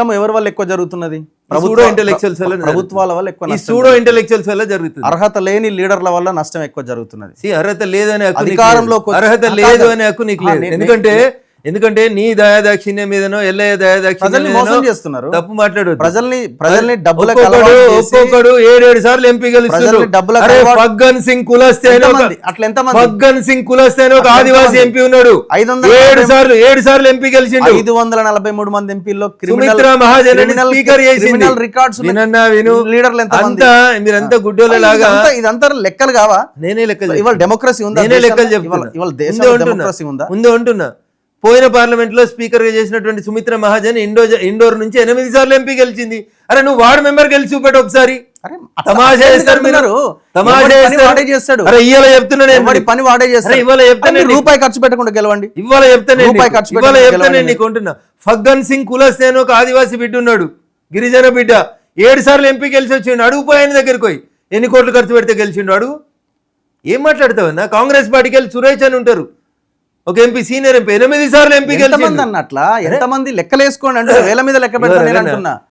ఎవరి వల్ల ఎక్కువ జరుగుతున్నది? ప్రభుత్వాల వల్ల ఎక్కువ, సూడో ఇంటెలెక్చువల్స్ వల్ల జరుగుతుంది. అర్హత లేని లీడర్ల వల్ల నష్టం ఎక్కువ జరుగుతున్నది. అర్హత లేదనే అధికారంలో అర్హత లేదు అనే హక్కు నీకు లేదు. ఎందుకంటే నీ దయాదాక్షిణ్యం మీదనో ఎల్లయ్య దయాదాక్షిణ్యం మోసం చేస్తున్నారు. తప్పు మాట్లాడు. ప్రజల్ని డబ్బుల ఒక్కొక్కడు 7 సార్లు ఎంపీ గెలుస్తున్నారు. ఫగ్గన్ సింగ్ కులస్తే ఫగ్గన్ సింగ్ కులస్తే ఒక ఆదివాసీ ఎంపీ ఉన్నాడు. 7 సార్లు ఎంపీ గెలిచిండు. 543 మంది ఎంపీల్లో సుమిత్రా మహాజన్ స్పీకర్ చేసింది. రికార్డ్స్ విను లీడర్లు అంతా మీరంతా గుడ్డోళ్ళ లాగా. ఇదంతా లెక్కలు కావా? నేనే లెక్కలు. ఇవాళ డెమోక్రసీ ఉందా? నేనే లెక్కలు చెప్తున్నా. ఇవాళ దేశంలో డెమోక్రసీ ఉందా? ఉందో అంటున్నా. పోయిన పార్లమెంట్ లో స్పీకర్ గా చేసినటువంటి సుమిత్రా మహాజన్ ఇండోర్ నుంచి 8 సార్లు ఎంపీ గెలిచింది. అరే నువ్వు వార్డు మెంబర్ గెలిచి చూపెట్టు ఒకసారి. తమాషా చేస్తారు. ఇవాళ చెప్తున్నా పని వాడే చేస్తారు. ఇవాళ చెప్తాను రూపాయి ఖర్చు పెట్టకుండా గెలవండి. ఇవాళ చెప్తాను నీకుంటున్నా. ఫగ్గన్ సింగ్ కులస్తేను ఒక ఆదివాసీ బిడ్డ ఉన్నాడు, గిరిజన బిడ్డ. 7 సార్లు ఎంపీ గెలిచి వచ్చిండు. అడుగుపోయాని దగ్గరికి పోయి ఎన్ని కోట్లు ఖర్చు పెడితే గెలిచిండు అడుగు. ఏం మాట్లాడతావన్నా? కాంగ్రెస్ పార్టీకి వెళ్ళి సురేష్ అని ఉంటారు, ఒక ఎంపీ, సీనియర్ ఎంపీ. 8 సార్లు ఎంపీ గెలిచిండు అన్నట్లా. ఎంతమంది లెక్కలేసుకోండి అంటే వేల మీద లెక్క పెడతాను.